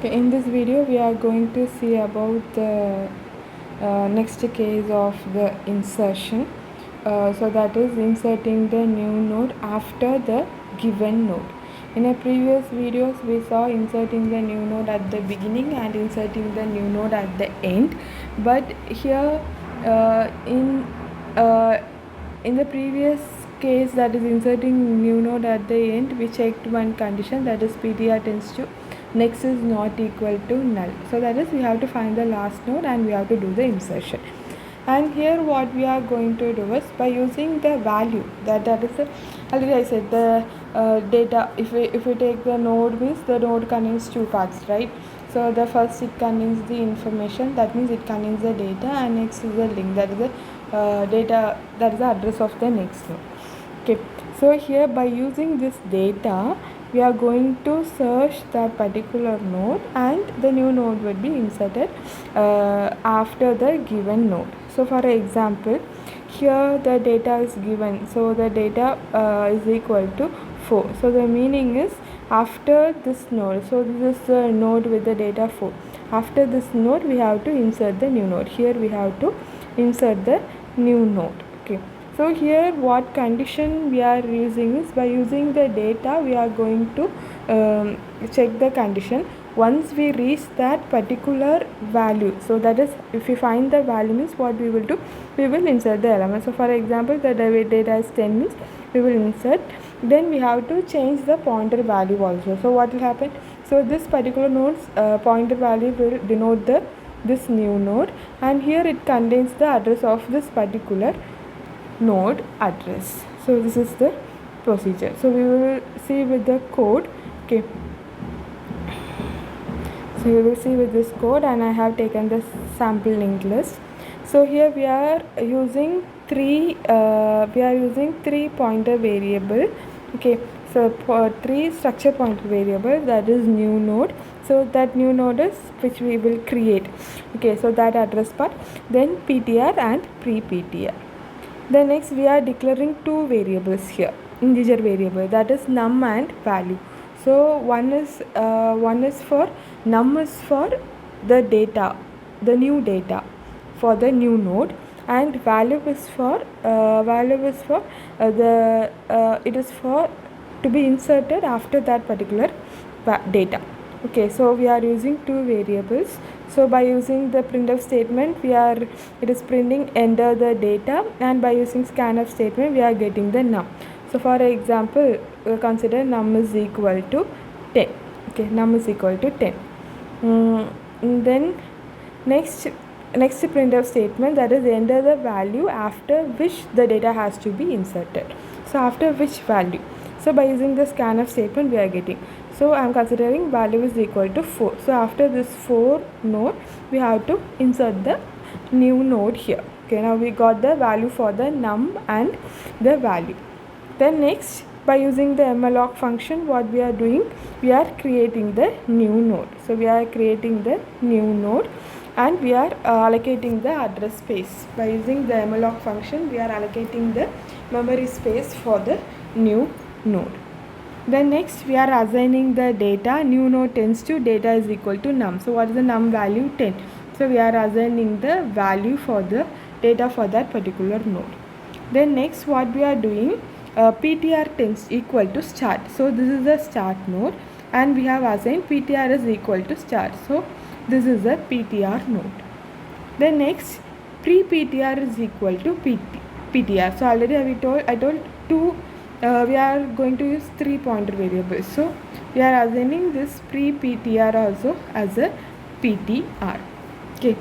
Okay, in this video we are going to see about the next case of the insertion. So that is inserting the new node after the given node. In a previous videos we saw inserting the new node at the beginning and inserting the new node at the end, but here in the previous case, that is inserting new node at the end, we checked one condition, that is PTR tends to next is not equal to null. So that is we have to find the last node and we have to do the insertion. And here what we are going to do is by using the value that is already I said the data. If we take the node, means the node contains two parts, right? So the first it contains the information, that means it contains the data, and next is the link, that is the data, that is the address of the next node. Okay, so here by using this data we are going to search that particular node and the new node will be inserted after the given node. So for example, here the data is given, so the data is equal to 4. So the meaning is after this node, so this is the node with the data 4. After this node we have to insert the new node. Here we have to insert the new node. Okay, so here what condition we are using is by using the data we are going to check the condition. Once we reach that particular value, so that is if we find the value means what we will do, we will insert the element. So for example, the data is 10 means we will insert, then we have to change the pointer value also. So what will happen, so this particular node's pointer value will denote this new node, and here it contains the address of this particular node address. So this is the procedure. So we will see with the code. Okay, so we will see with this code, and I have taken the sample linked list. So here we are using three pointer variable. Okay, so for three structure pointer variable, that is new node. So that new node is which we will create. Okay, so that address part, then PTR and pre-PTR. Then next we are declaring two variables here, integer variable, that is num and value. So one is for num is for the data, the new data for the new node, and value is for it is for to be inserted after that particular data. Okay, so we are using two variables. So by using the printf statement, it is printing enter the data, and by using scanf statement we are getting the num. So for example, consider num is equal to 10. Okay, num is equal to 10. Then next printf statement, that is enter the value after which the data has to be inserted. So after which value, so by using the scanf statement we are getting, so I am considering value is equal to 4. So after this 4 node we have to insert the new node here. Okay, now we got the value for the num and the value. Then next, by using the malloc function, what we are doing, we are creating the new node. So we are creating the new node and we are allocating the address space. By using the malloc function, we are allocating the memory space for the new node. Then next we are assigning the data, new node tends to data is equal to num. So what is the num value? 10. So we are assigning the value for the data for that particular node. Then next what we are doing, PTR tends equal to start. So this is the start node and we have assigned PTR is equal to start. So this is a PTR node. Then next pre-PTR is equal to PTR. So already I told two. We are going to use 3 pointer variables. So we are assigning this pre-PTR also as a PTR. Okay.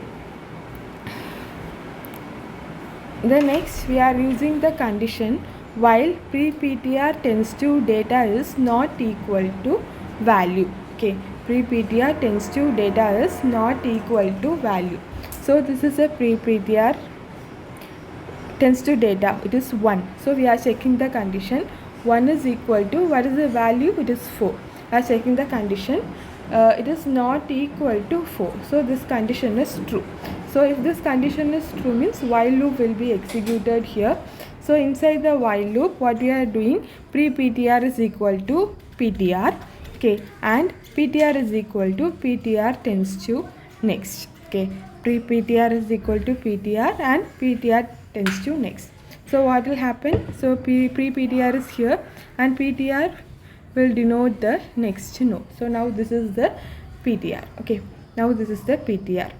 Then next we are using the condition while pre-PTR tends to data is not equal to value. Okay, pre-PTR tends to data is not equal to value. So this is a pre-PTR tends to data, it is 1. So we are checking the condition, 1 is equal to, what is the value? It is 4. We are checking the condition, it is not equal to 4. So this condition is true. So if this condition is true means while loop will be executed here. So inside the while loop what we are doing, pre-PTR is equal to PTR. okay, and ptr is equal to ptr tends to next. Okay, pre-ptr is equal to ptr and ptr tends to next. So what will happen? So pre-ptr is here and ptr will denote the next node. So now this is the ptr. Okay, now this is the ptr.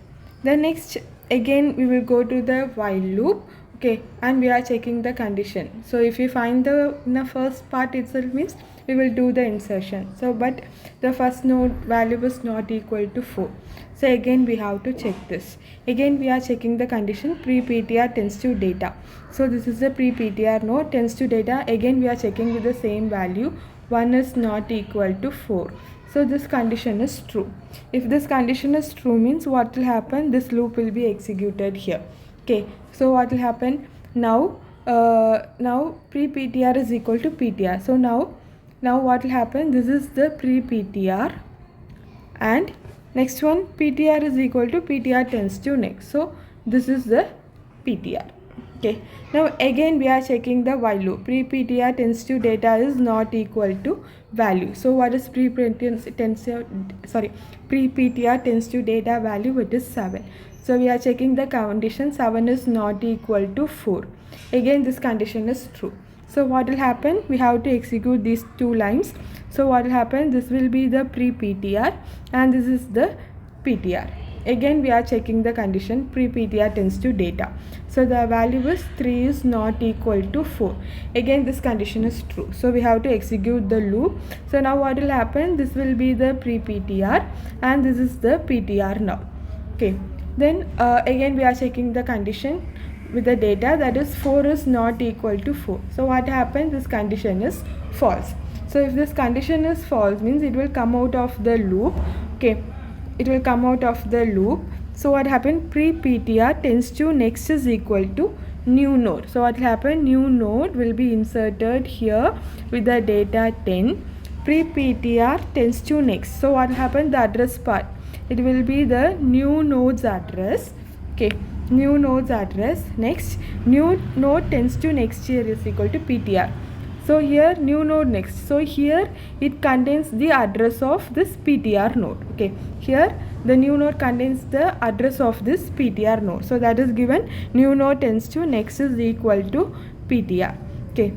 The next, again we will go to the while loop. Okay, and we are checking the condition. So if we find the in the first part itself means we will do the insertion. So but the first node value was not equal to 4. So again we have to check this. Again we are checking the condition pre-ptr tends to data. So this is the pre-ptr node tends to data. Again we are checking with the same value. 1 is not equal to 4. So this condition is true. If this condition is true means what will happen? This loop will be executed here. Okay, so what will happen? Now pre-ptr is equal to ptr. So now what will happen? This is the pre-ptr and next one ptr is equal to ptr tends to next. So this is the ptr. Okay, now again we are checking the while loop. Pre-ptr tends to data is not equal to value. So what is pre-ptr tends to data value? It is 7. So we are checking the condition 7 is not equal to 4. Again this condition is true. So what will happen? We have to execute these two lines. So what will happen? This will be the pre-ptr and this is the ptr. Again we are checking the condition pre-ptr tends to data. So the value is 3 is not equal to 4. Again this condition is true. So we have to execute the loop. So now what will happen? This will be the pre-ptr and this is the ptr now. Okay, then again we are checking the condition with the data, that is 4 is not equal to 4. So what happens? This condition is false. So if this condition is false means it will come out of the loop. Okay, it will come out of the loop. So what happened? Pre-ptr tends to next is equal to new node. So what will happen? New node will be inserted here with the data 10. Pre-ptr tends to next. So what will happen? The address part, it will be the new node's address. Okay, new node's address. Next, new node tends to next here is equal to ptr. So here new node next. So here it contains the address of this ptr node. Okay, here the new node contains the address of this ptr node. So that is given new node tends to next is equal to ptr. Okay.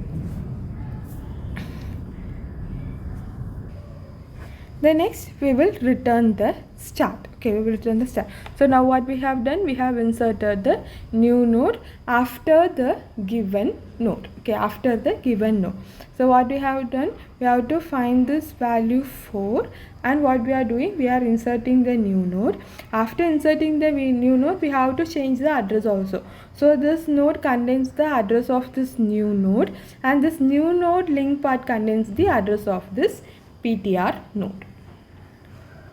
Then next we will return the start. Okay, we will return the start. So now what we have done? We have inserted the new node after the given node. Okay, after the given node. So what we have done? We have to find this value 4 and what we are doing? We are inserting the new node. After inserting the new node, we have to change the address also. So this node contains the address of this new node and this new node link part contains the address of this ptr node.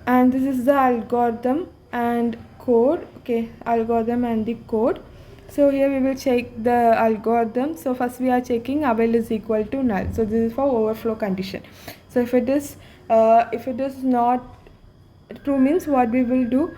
And this is the algorithm and code. Okay, algorithm and the code. So here we will check the algorithm. So first we are checking avail is equal to null. So this is for overflow condition. So if it is not true means what we will do?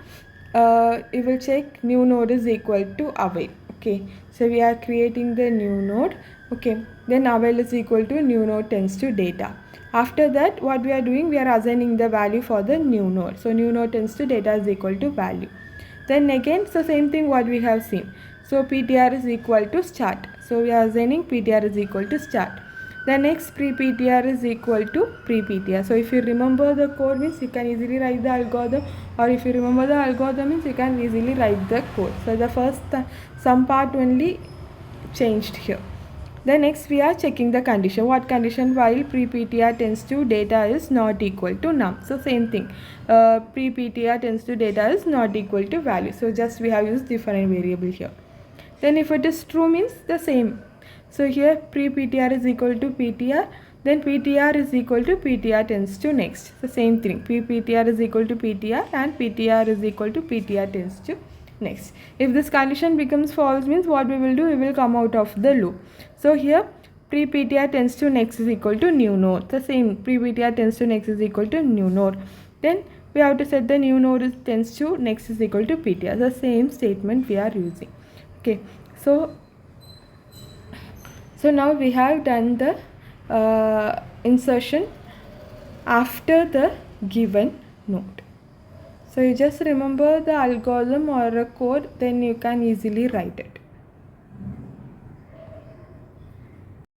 We will check new node is equal to avail. Okay, so we are creating the new node. Okay, then avail is equal to new node tends to data. After that what we are doing? We are assigning the value for the new node. So new node tends to data is equal to value. Then again, so same thing what we have seen. So ptr is equal to start. So we are assigning ptr is equal to start. The next pre-ptr is equal to pre-ptr. So if you remember the code means you can easily write the algorithm, or if you remember the algorithm means you can easily write the code. So the first some part only changed here. Then next we are checking the condition. What condition? While pre-ptr tends to data is not equal to num. So same thing. Pre-ptr tends to data is not equal to value. So just we have used different variable here. Then if it is true means the same. So here pre-ptr is equal to ptr. Then ptr is equal to ptr tends to next. So same thing. Pre-ptr is equal to ptr and ptr is equal to ptr tends to next. If this condition becomes false means what we will do? We will come out of the loop. So here pre-ptr tends to next is equal to new node. The same, pre-ptr tends to next is equal to new node. Then we have to set the new node is tends to next is equal to ptr. The same statement we are using. Okay, so now we have done the insertion after the given node. So you just remember the algorithm or a code, then you can easily write it.